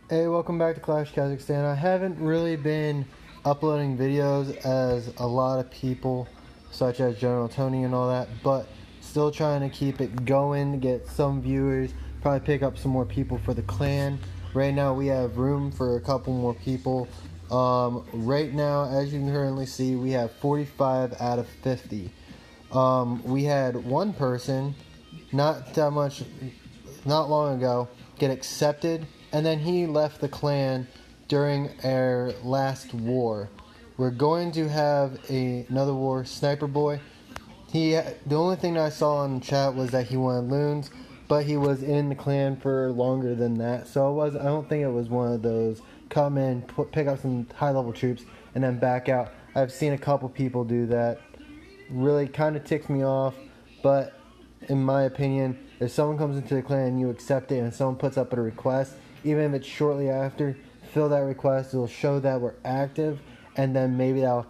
Hey, welcome back to Clash Kazakhstan. I haven't really been uploading videos as a lot of people, such as General Tony and all that, but still trying to keep it going to get some viewers, probably pick up some more people for the clan. Right now we have room for a couple more people. Right now, as you can currently see, we have 45 out of 50. We had one person, not that much, not long ago, get accepted, and then he left the clan during our last war. We're going to have another war, Sniper Boy. The only thing I saw in chat was that he wanted loons, but he was in the clan for longer than that. So I don't think it was one of those come in, pick up some high level troops, and then back out. I've seen a couple people do that. Really kind of ticks me off, but in my opinion, if someone comes into the clan and you accept it, and someone puts up a request, even if it's shortly after, fill that request. It'll show that we're active, and then maybe that'll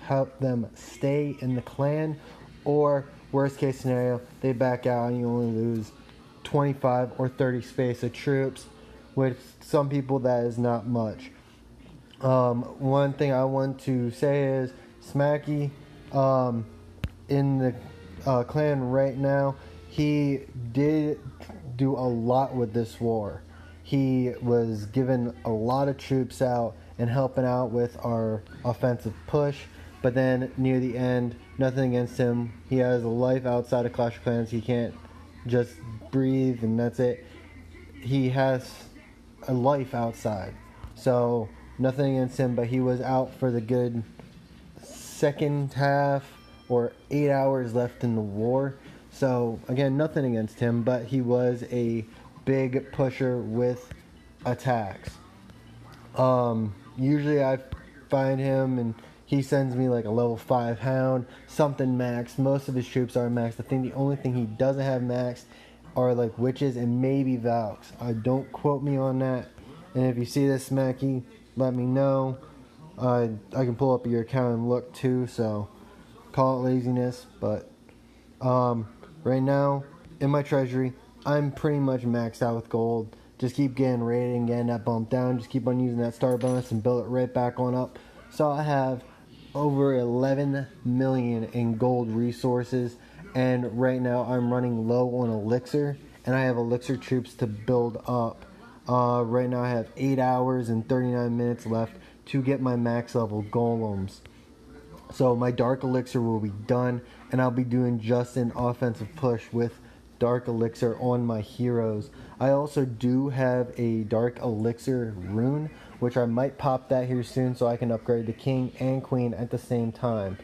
help them stay in the clan. Or worst case scenario, they back out and you only lose 25 or 30 space of troops. With some people, that is not much. One thing I want to say is Smacky, in the clan right now, he did do a lot with this war. He was giving a lot of troops out and helping out with our offensive push, but then near the end, nothing against him. He has a life outside of Clash of Clans. He can't just breathe and that's it. He has a life outside. So nothing against him, but he was out for the good second half or 8 hours left in the war. So again, nothing against him, but he was a big pusher with attacks. Usually I find him and he sends me like a level 5 hound, something maxed. Most of his troops are maxed. I think the only thing he doesn't have maxed are like witches and maybe Valks. Don't quote me on that. And if you see this, Smacky, let me know. I can pull up your account and look too, so call it laziness. But right now, in my treasury, I'm pretty much maxed out with gold. Just keep getting rated and getting that bump down. Just keep on using that star bonus and build it right back on up. So I have over 11 million in gold resources, and right now I'm running low on elixir, and I have elixir troops to build up. Right now I have 8 hours and 39 minutes left to get my max level golems. So my dark elixir will be done, and I'll be doing just an offensive push with dark elixir on my heroes. I also do have a dark elixir rune, which I might pop that here soon so I can upgrade the king and queen at the same time.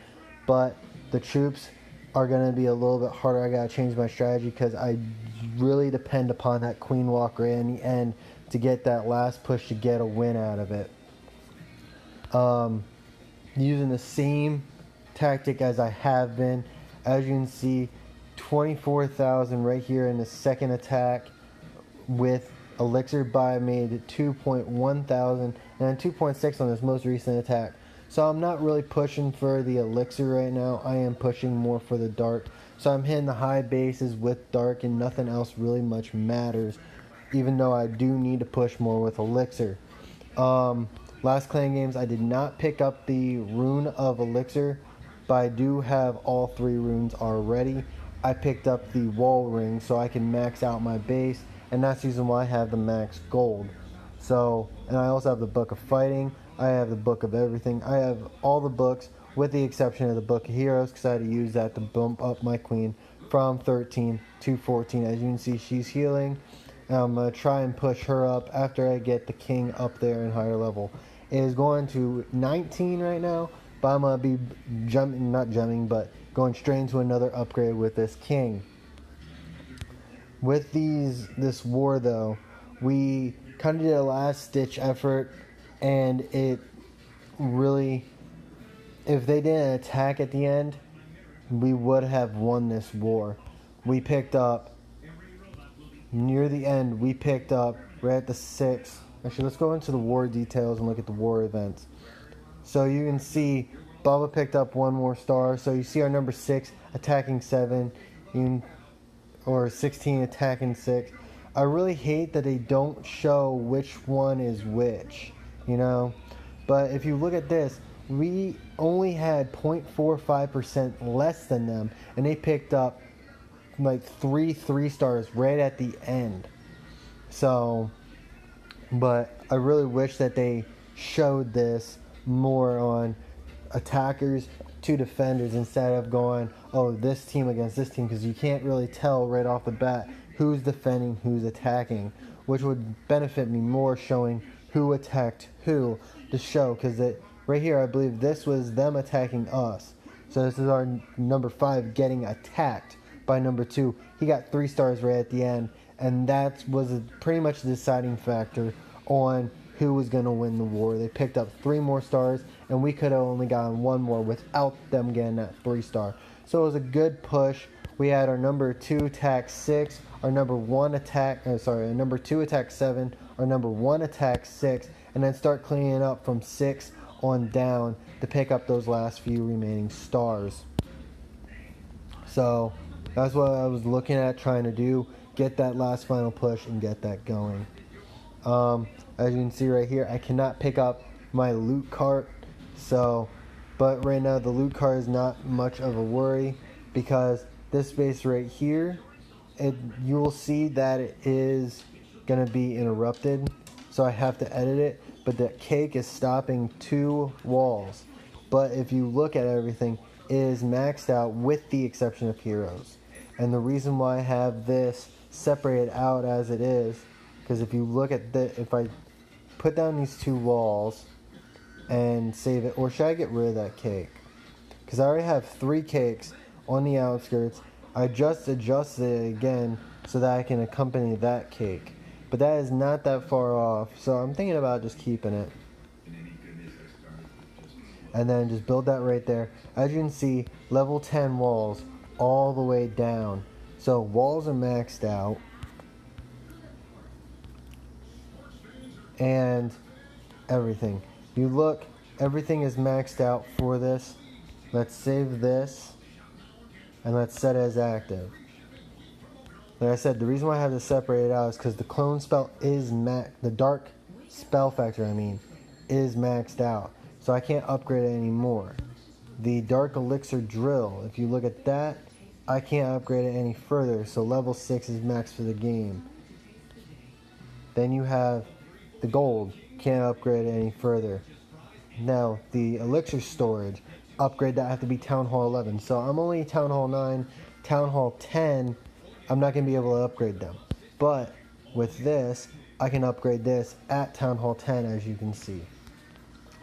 But the troops are going to be a little bit harder. I got to change my strategy because I really depend upon that queen walker in the end to get that last push to get a win out of it. Using the same tactic as I have been. As you can see, 24,000 right here in the second attack with elixir, but I made 2.1 thousand and then 2.6 on this most recent attack. So I'm not really pushing for the elixir right now. I am pushing more for the dark. So I'm hitting the high bases with dark and nothing else really much matters, even though I do need to push more with elixir. Last clan games, I did not pick up the rune of elixir, but I do have all 3 runes already. I picked up the wall ring so I can max out my base, and that's the reason why I have the max gold. So, and I also have the book of fighting. I have the book of everything. I have all the books with the exception of the book of heroes because I had to use that to bump up my queen from 13 to 14. As you can see, she's healing. I'm going to try and push her up after I get the king up there in higher level. It is going to 19 right now, but I'm going to be not jumping, but going straight into another upgrade with this king. With this war though, we kind of did a last ditch effort, and it really, if they didn't attack at the end, we would have won this war. We picked up, near the end, we picked up, right at the 6th. Actually, let's go into the war details and look at the war events. So you can see Bubba picked up 1 more star. So you see our number 6 attacking 7, or 16 attacking 6. I really hate that they don't show which one is which, you know. But if you look at this, we only had 0.45% less than them, and they picked up like 3 stars right at the end. So, but I really wish that they showed this more on attackers to defenders instead of going, oh, this team against this team, because you can't really tell right off the bat who's defending, who's attacking, which would benefit me more showing who attacked who to show, because right here I believe this was them attacking us. So this is our number 5 getting attacked by number 2. He got 3 stars right at the end, and that was pretty much the deciding factor on who was going to win the war. They picked up 3 more stars, and we could have only gotten 1 more without them getting that 3 star. So it was a good push. We had our number 2 attack 6, our number 2 attack 7, our number 1 attack 6, and then start cleaning up from 6 on down to pick up those last few remaining stars. So that's what I was looking at trying to do, get that last final push and get that going. As you can see right here, I cannot pick up my loot cart, but right now the loot cart is not much of a worry, because this space right here, you will see that it is going to be interrupted, so I have to edit it, but the cake is stopping 2 walls. But if you look at everything, it is maxed out with the exception of heroes. And the reason why I have this separated out as it is, because if you look at if I put down these 2 walls and save it, or should I get rid of that cake? Because I already have 3 cakes on the outskirts. I just adjusted it again so that I can accompany that cake. But that is not that far off, so I'm thinking about just keeping it. And then just build that right there. As you can see, level 10 walls all the way down. So walls are maxed out. And everything. You look, everything is maxed out for this. Let's save this. And let's set it as active. Like I said, the reason why I have this separated out is because the clone spell is the dark spell factor, is maxed out. So I can't upgrade it anymore. The dark elixir drill, if you look at that, I can't upgrade it any further. So level 6 is max for the game. Then you have the gold, can't upgrade it any further. Now, the elixir storage, upgrade that, I have to be Town Hall 11. So I'm only Town Hall 9, Town Hall 10, I'm not going to be able to upgrade them. But with this, I can upgrade this at Town Hall 10, as you can see.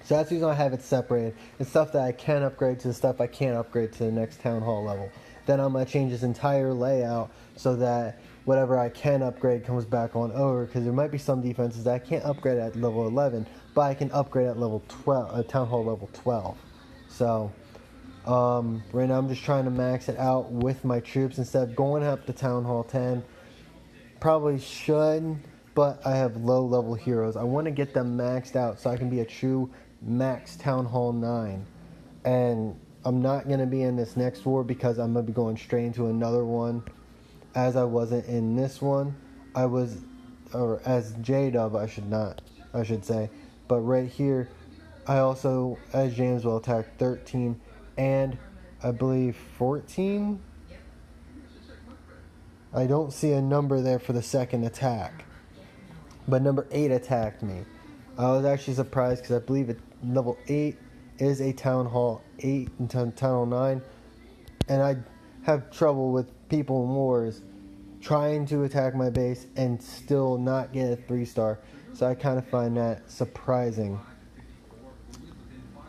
So that's the reason I have it separated. It's stuff that I can upgrade to the stuff I can't upgrade to the next Town Hall level. Then I'm going to change this entire layout so that whatever I can upgrade comes back on over, because there might be some defenses that I can't upgrade at level 11, but I can upgrade at level 12, Town Hall level 12. So right now I'm just trying to max it out with my troops instead of going up to Town Hall 10. Probably should, but I have low level heroes. I want to get them maxed out so I can be a true max Town Hall 9. And I'm not going to be in this next war because I'm going to be going straight into another one. As I wasn't in this one, I was, or as J-Dub I should say. But right here, I also, as James, will attack 13 and I believe 14. I don't see a number there for the second attack. But number 8 attacked me. I was actually surprised because I believe level 8 is a Town Hall 8 and Town Hall 9. And I have trouble with people in wars trying to attack my base and still not get a 3-star. So I kind of find that surprising.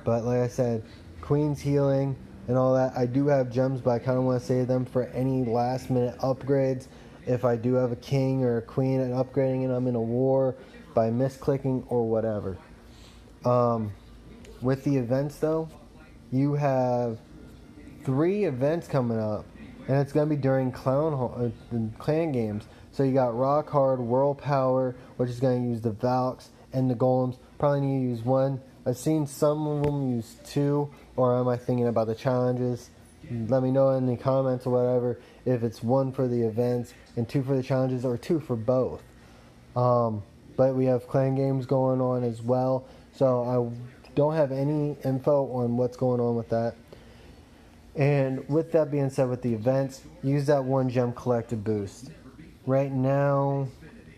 But like I said, Queen's healing and all that. I do have gems, but I kind of want to save them for any last minute upgrades. If I do have a king or a queen and upgrading and I'm in a war by misclicking or whatever. With the events though, you have 3 events coming up, and it's going to be during clan games. So you got Rock Hard, World Power, which is going to use the Valks and the Golems. Probably need to use 1. I've seen some of them use 2, or am I thinking about the challenges? Let me know in the comments or whatever if it's 1 for the events and 2 for the challenges, or 2 for both. But we have clan games going on as well, so I don't have any info on what's going on with that. And with that being said, with the events, use that 1 gem collected boost. Right now,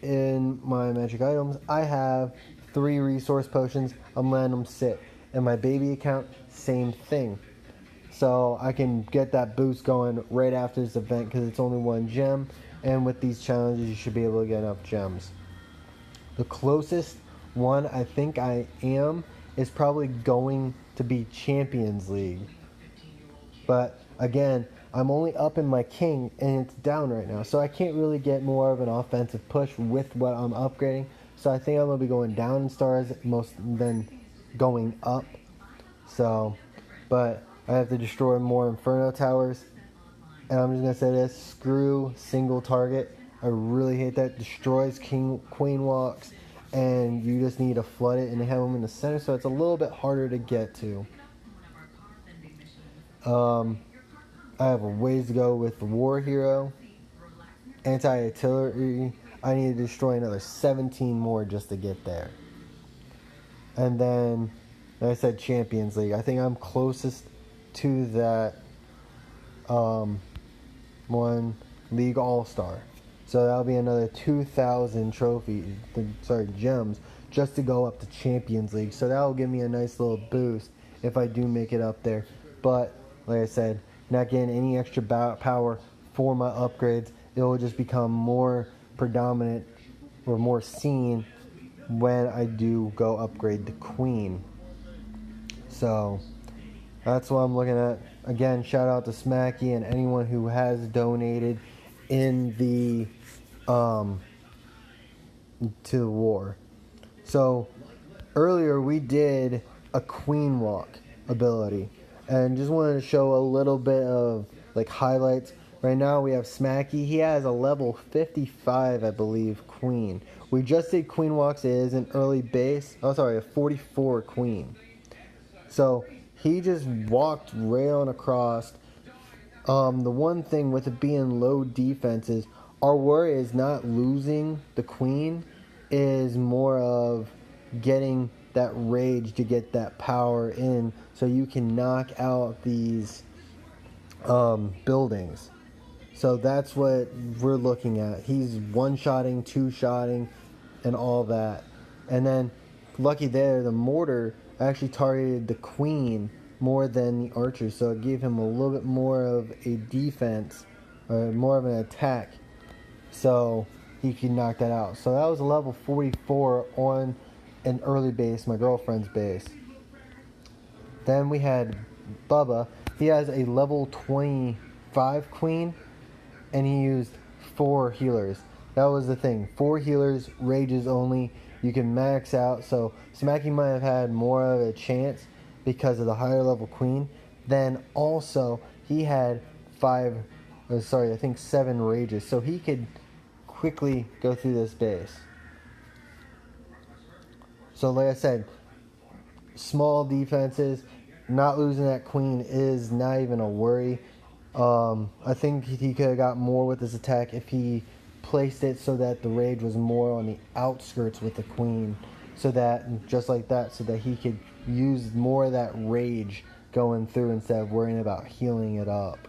in my magic items, I have 3 resource potions. I'm letting them sit. In my baby account, same thing. So I can get that boost going right after this event because it's only 1 gem. And with these challenges, you should be able to get enough gems. The closest one I think I am is probably going to be Champions League. But again, I'm only up in my king and it's down right now, so I can't really get more of an offensive push with what I'm upgrading. So I think I'm going to be going down in stars most than going up. So, but I have to destroy more Inferno towers. And I'm just going to say this, screw single target. I really hate that. Destroys queen walks, and you just need to flood it, and they have them in the center, so it's a little bit harder to get to. I have a ways to go with the War Hero. Anti-artillery, I need to destroy another 17 more just to get there. And then, like I said, Champions League. I think I'm closest to that one League All-Star. So that'll be another 2,000 gems, just to go up to Champions League. So that'll give me a nice little boost if I do make it up there. But, like I said, not getting any extra power for my upgrades. It will just become more predominant or more seen when I do go upgrade the Queen. So that's what I'm looking at. Again, shout out to Smacky and anyone who has donated in the to the war. So earlier we did a Queen Walk ability, and just wanted to show a little bit of like highlights. Right now we have Smacky. He has a level 55, I believe, Queen. We just did Queen Walks. It is an early base. Oh, sorry, a 44 Queen. So he just walked right on across. The one thing with it being low defenses, our worry is not losing the Queen, is more of getting that rage to get that power in so you can knock out these buildings. So that's what we're looking at. He's one-shotting, two-shotting, and all that. And then, lucky there, the mortar actually targeted the Queen more than the archer, so it gave him a little bit more of a defense, or more of an attack, so he could knock that out. So that was a level 44 on an early base, my girlfriend's base. Then we had Bubba. He has a level 25 Queen, and he used 4 healers. That was the thing. 4 healers, rages only. You can max out. So Smacky might have had more of a chance because of the higher level Queen. Then also he had 7 rages. So he could quickly go through this base. So like I said, small defenses, not losing that Queen is not even a worry. I think he could have got more with his attack if he placed it so that the rage was more on the outskirts with the Queen, so that just like that, so that he could use more of that rage going through instead of worrying about healing it up.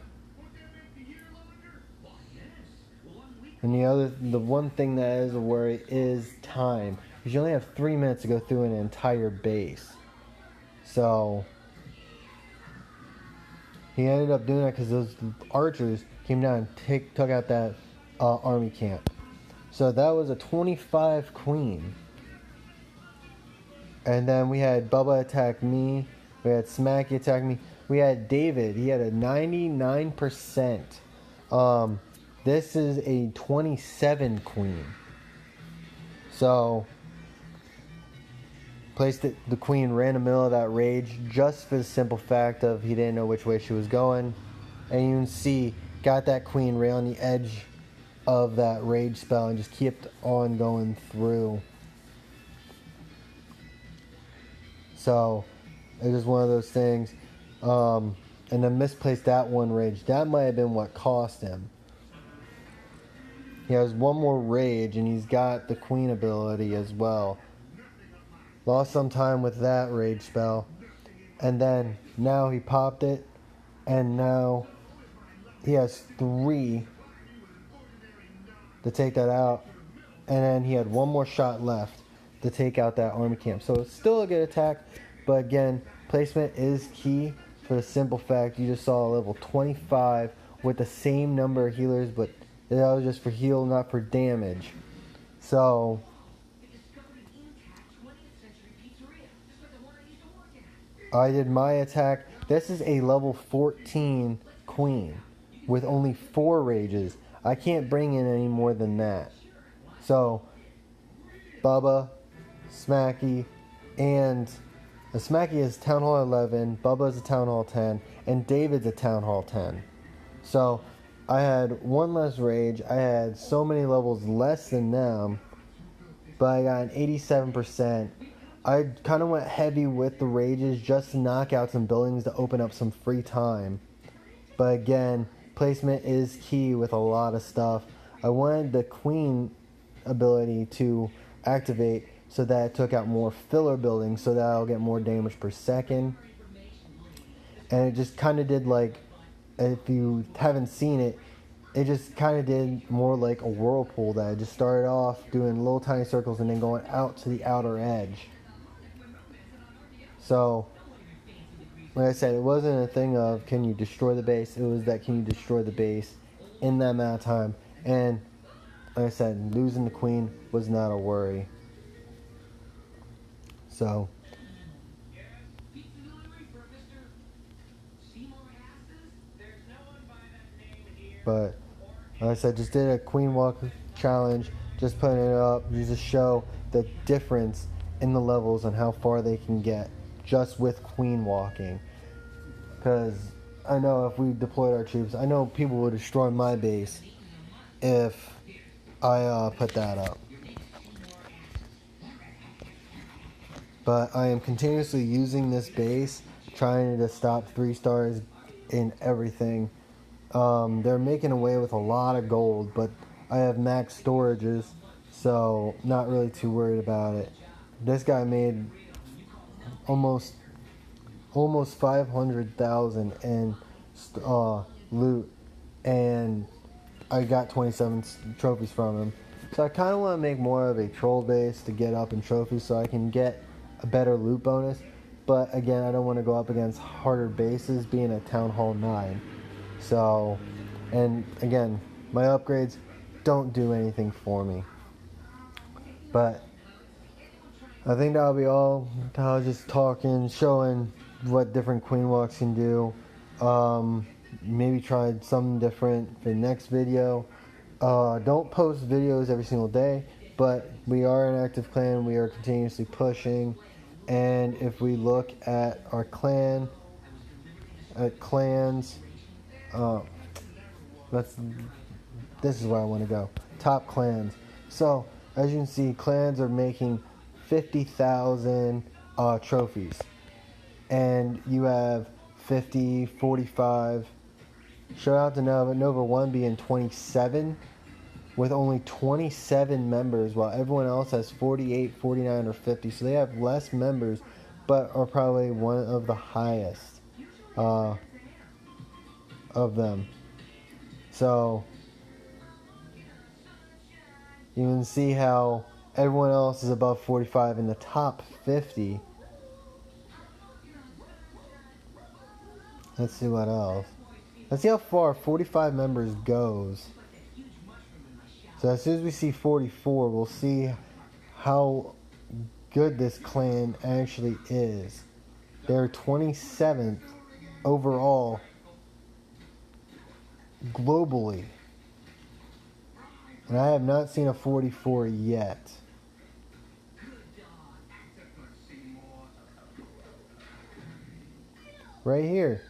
And the one thing that is a worry is time, because you only have 3 minutes to go through an entire base. So he ended up doing that because those archers came down and took out that army camp. So that was a 25 Queen. And then we had Bubba attack me. We had Smacky attack me. We had David. He had a 99%. This is a 27 Queen. So placed it, the Queen ran in the middle of that rage just for the simple fact of he didn't know which way she was going. And you can see, got that Queen right on the edge of that rage spell and just kept on going through. So it was one of those things. And then misplaced that one rage. That might have been what cost him. He has one more rage, and he's got the queen ability as well. Lost some time with that rage spell. And then now he popped it, and now he has 3 to take that out. And then he had one more shot left to take out that army camp. So it's still a good attack, but again, placement is key for the simple fact you just saw a level 25 with the same number of healers, but that was just for heal, not for damage. So I did my attack. This is a level 14 queen with only 4 rages. I can't bring in any more than that. So Bubba, Smacky, and Smacky is Town Hall 11, Bubba's a Town Hall 10, and David's a Town Hall 10. So I had 1 less rage. I had so many levels less than them, but I got an 87%. I kind of went heavy with the rages just to knock out some buildings to open up some free time. But again, placement is key with a lot of stuff. I wanted the queen ability to activate so that it took out more filler buildings so that I'll get more damage per second. And it just kind of did like, if you haven't seen it, it just kind of did more like a whirlpool that I just started off doing little tiny circles and then going out to the outer edge. So, like I said, it wasn't a thing of can you destroy the base, it was that can you destroy the base in that amount of time. And like I said, losing the queen was not a worry. So, but like I said, just did a queen walk challenge, just putting it up just to show the difference in the levels and how far they can get just with queen walking. Because I know if we deployed our troops, I know people would destroy my base if I put that up. But I am continuously using this base, trying to stop 3 stars in everything. They're making away with a lot of gold, but I have max storages, so not really too worried about it. This guy made almost 500,000 in loot, and I got 27 trophies from him. So I kind of want to make more of a troll base to get up in trophies so I can get a better loot bonus. But again, I don't want to go up against harder bases being a Town Hall 9. So, and again, my upgrades don't do anything for me. But I think that'll be all. I was just talking, showing what different queen walks can do. Maybe try something different for the next video. Don't post videos every single day, but we are an active clan. We are continuously pushing. And if we look at our clans, this is where I want to go. Top clans. So as you can see, clans are making 50,000 trophies, and you have 50, 45. Shout out to Nova 1 being 27 with only 27 members, while everyone else has 48, 49, or 50. So they have less members, but are probably one of the highest of them. So you can see how everyone else is above 45 in the top 50. Let's see what else. Let's see how far 45 members goes. So as soon as we see 44, we'll see how good this clan actually is. They're 27th overall globally. And I have not seen a 44 yet. Right here.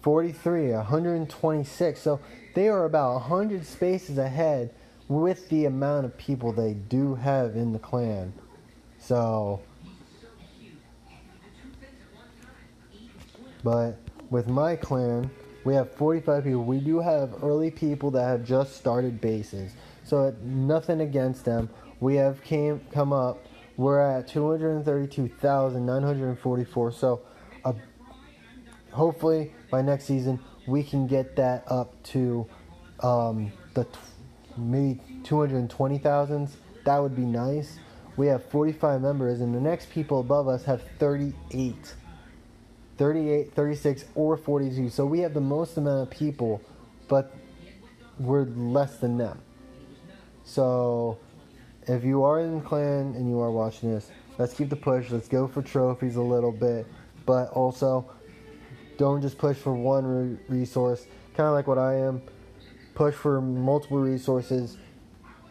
43, 126. So they are about 100 spaces ahead with the amount of people they do have in the clan. So, but with my clan, We have 45 people. We do have early people that have just started bases. So nothing against them. We have come up. We're at 232,944. So hopefully by next season we can get that up to maybe 220,000. That would be nice. We have 45 members, and the next people above us have 38, 36, or 42. So we have the most amount of people, but we're less than them. So if you are in the clan and you are watching this, let's keep the push. Let's go for trophies a little bit, but also don't just push for one resource. Kind of like what I am. Push for multiple resources.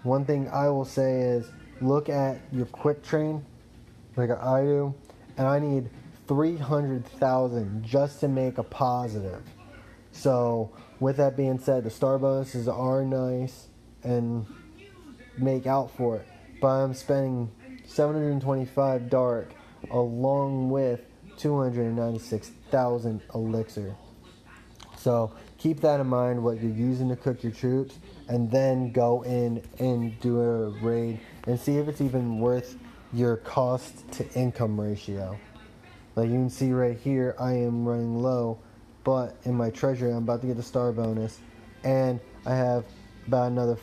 One thing I will say is look at your quick train, like I do, and I need 300,000 just to make a positive. So with that being said, the star bonuses are nice and make out for it, but I'm spending 725 dark along with 296,000 elixir. So keep that in mind, what you're using to cook your troops, and then go in and do a raid and see if it's even worth your cost to income ratio. Like you can see right here, I am running low, but in my treasury I'm about to get the star bonus, and I have about another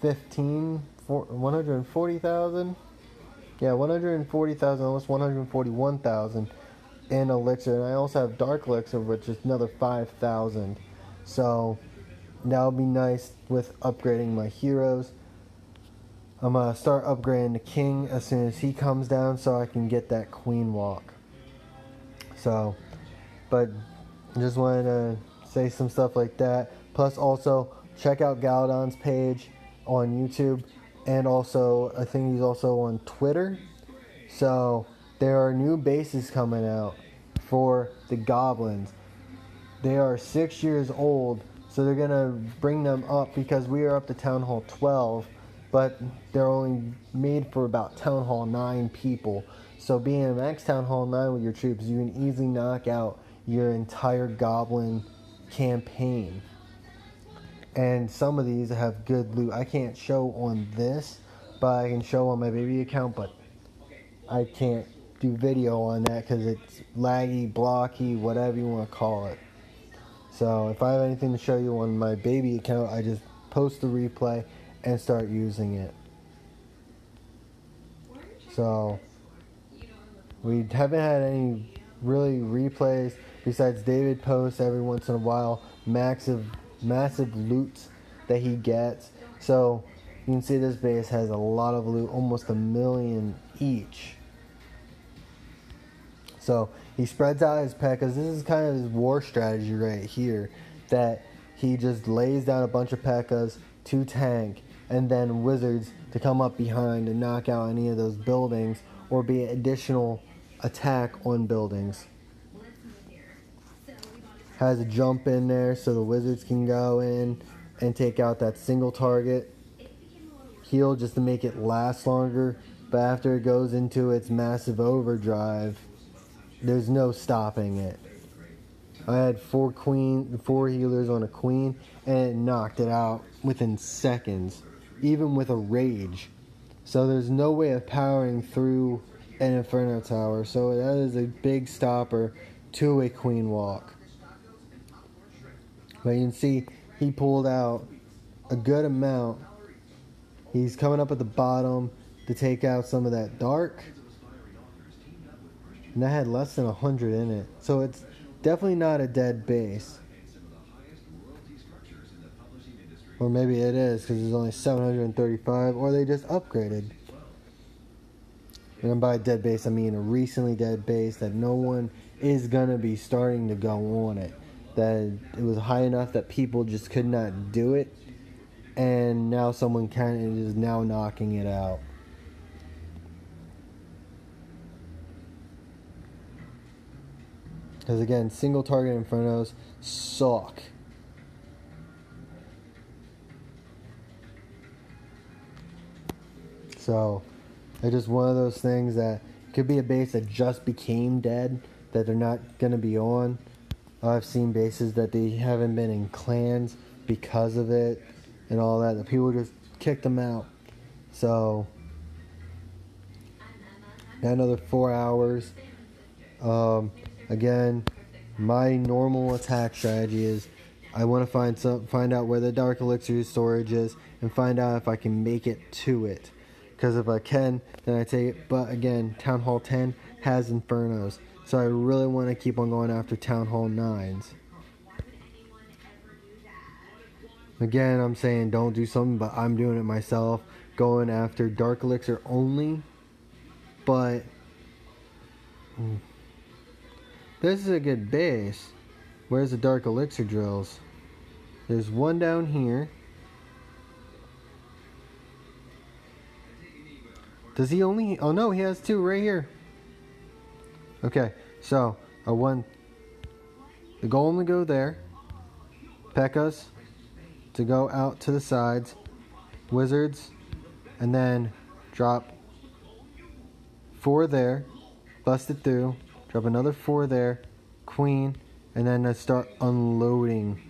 140,000. Yeah, 140,000, almost 141,000 in elixir, and I also have dark elixir, which is another 5,000. So that'll be nice with upgrading my heroes. I'm gonna start upgrading the king as soon as he comes down, so I can get that queen walk. So, but just wanted to say some stuff like that. Plus, also check out Galadon's page on YouTube, and also I think he's also on Twitter. So there are new bases coming out for the goblins. They are 6 years old, so they're gonna bring them up because we are up to Town Hall 12, but they're only made for about Town Hall 9 people. So being a max Town Hall 9 with your troops, you can easily knock out your entire goblin campaign. And some of these have good loot. I can't show on this, but I can show on my baby account, but I can't do video on that because it's laggy, blocky, whatever you want to call it. So if I have anything to show you on my baby account, I just post the replay and start using it. So we haven't had any really replays besides David posts every once in a while massive loot that he gets. So you can see this base has a lot of loot, almost 1 million each. So he spreads out his P.E.K.K.A.s. This is kind of his war strategy right here, that he just lays down a bunch of P.E.K.K.A.s to tank, and then wizards to come up behind and knock out any of those buildings or be additional attack on buildings. Has a jump in there so the wizards can go in and take out that single target. Heal just to make it last longer, but after it goes into its massive overdrive, there's no stopping it. I had 4 healers on a queen, and it knocked it out within seconds, even with a rage. So there's no way of powering through an Inferno Tower. So that is a big stopper to a queen walk. But you can see he pulled out a good amount. He's coming up at the bottom to take out some of that dark. And that had less than 100 in it. So it's definitely not a dead base. Or maybe it is because there's only 735. Or they just upgraded. And by dead base, I mean a recently dead base that no one is going to be starting to go on it. That it was high enough that people just could not do it. And now someone kind of is now knocking it out. Because again, single target Infernos suck. So it's just one of those things that could be a base that just became dead, that they're not going to be on. I've seen bases that they haven't been in clans because of it and all that. The people just kicked them out. So, got another 4 hours. Again, my normal attack strategy is I want to find out where the Dark Elixir storage is and find out if I can make it to it. Because if I can, then I take it. But again, Town Hall 10 has Infernos. So I really want to keep on going after Town Hall 9s. Again, I'm saying don't do something, but I'm doing it myself. Going after Dark Elixir only. But this is a good base. Where's the Dark Elixir drills? There's one down here. Does he only... Oh no, he has two right here. Okay, so I want the golem to go there. Pekkas to go out to the sides. Wizards. And then drop 4 there. Bust it through. Drop another 4 there. Queen. And then I start unloading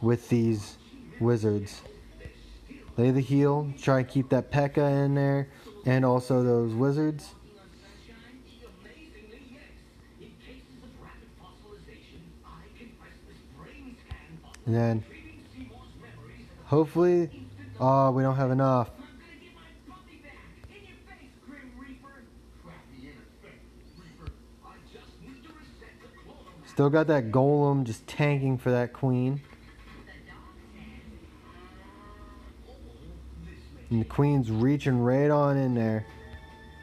with these wizards. Lay the heal. Try and keep that P.E.K.K.A in there. And also those wizards. And then hopefully, oh, we don't have enough. Still got that golem just tanking for that queen. And the queen's reaching right on in there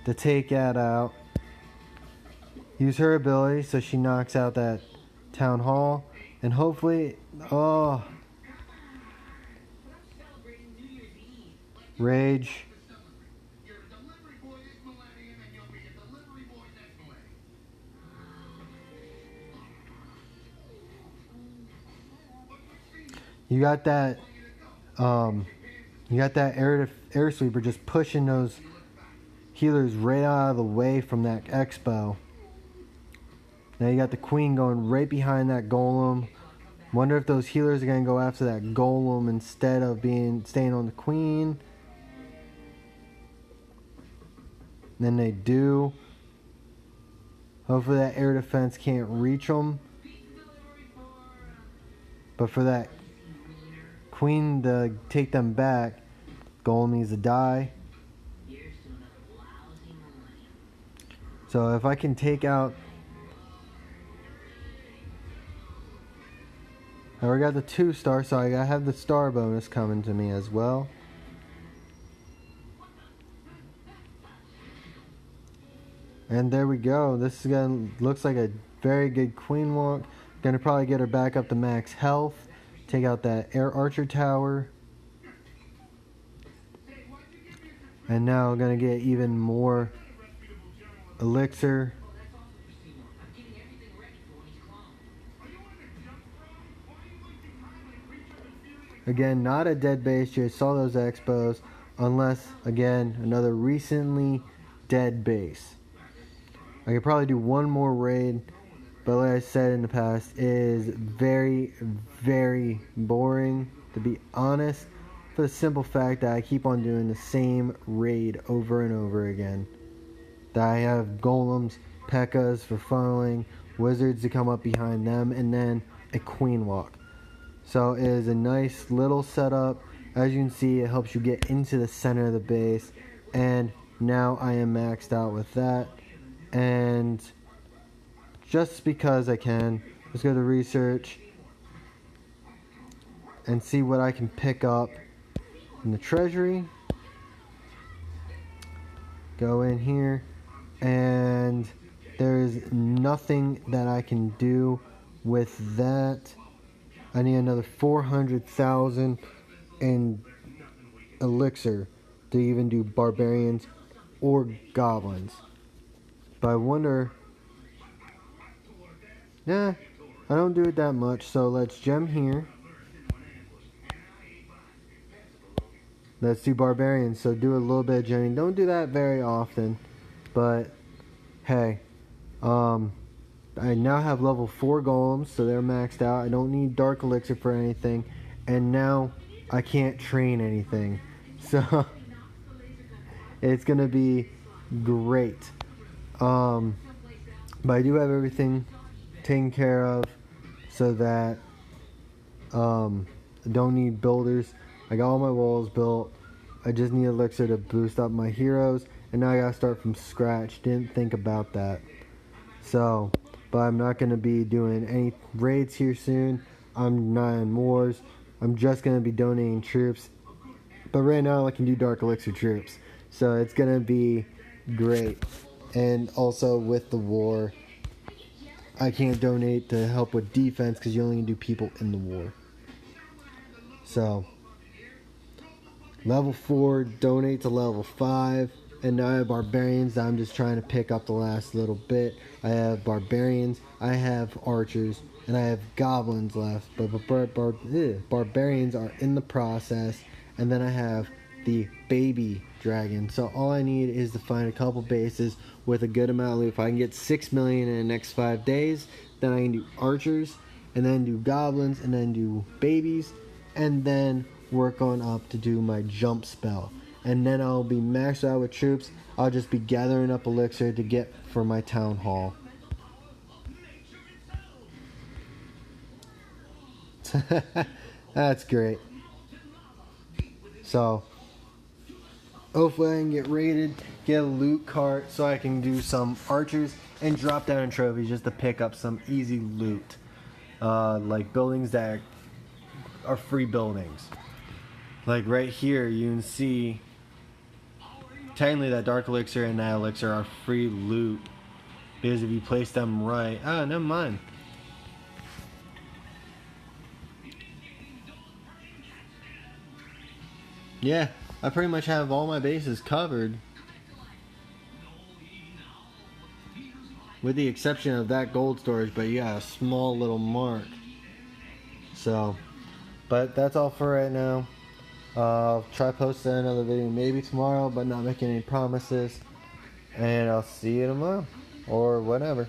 to take that out. Use her ability so she knocks out that town hall. And hopefully, oh, rage. You got that air sweeper just pushing those healers right out of the way from that expo. Now you got the queen going right behind that golem. Wonder if those healers are gonna go after that golem instead of staying on the queen. And then they do. Hopefully that air defense can't reach them. But for that queen to take them back, golem needs to die. So if I can take out... I already got the 2-star, so I gotta have the star bonus coming to me as well. And there we go. This is looks like a very good queen walk. Gonna probably get her back up to max health. Take out that air archer tower. And now I'm gonna get even more elixir. Again, not a dead base. You saw those expos. Unless, again, another recently dead base. I could probably do one more raid. But like I said in the past, it is very, very boring, to be honest. For the simple fact that I keep on doing the same raid over and over again. That I have golems, P.E.K.K.A.s for funneling, wizards to come up behind them, and then a queen walk. So it is a nice little setup. As you can see, it helps you get into the center of the base. And now I am maxed out with that. And just because I can, let's go to research and see what I can pick up in the treasury. Go in here, and there is nothing that I can do with that. I need another 400,000 in elixir to even do barbarians or goblins. But I wonder... Nah, I don't do it that much, so let's gem here. Let's do barbarians, so do a little bit of gemming. Don't do that very often, but hey, I now have level 4 golems, so they're maxed out. I don't need dark elixir for anything, and now I can't train anything, so it's gonna be great. But I do have everything taken care of, so that I don't need builders. I got all my walls built. I just need elixir to boost up my heroes, and now I gotta start from scratch. Didn't think about that. So, but I'm not gonna be doing any raids here soon. I'm not in wars. I'm just gonna be donating troops. But right now I can do dark elixir troops, so it's gonna be great. And also with the war, I can't donate to help with defense because you only can do people in the war. So level 4, donate to level 5, and now I have barbarians that I'm just trying to pick up the last little bit. I have barbarians, I have archers, and I have goblins left, but barbarians are in the process, and then I have the baby dragon. So all I need is to find a couple bases with a good amount of loot. If I can get 6 million in the next 5 days, then I can do archers, and then do goblins, and then do babies, and then work on up to do my jump spell. And then I'll be maxed out with troops. I'll just be gathering up elixir to get for my town hall. That's great. So hopefully I can get raided, get a loot cart so I can do some archers and drop down in trophies just to pick up some easy loot, like buildings that are free buildings. Like right here you can see technically that dark elixir and that elixir are free loot, because if you place them right, never mind. Yeah, I pretty much have all my bases covered, with the exception of that gold storage, but you got a small little mark. So, but that's all for right now. I'll try posting another video maybe tomorrow, but not making any promises. And I'll see you tomorrow, or whatever.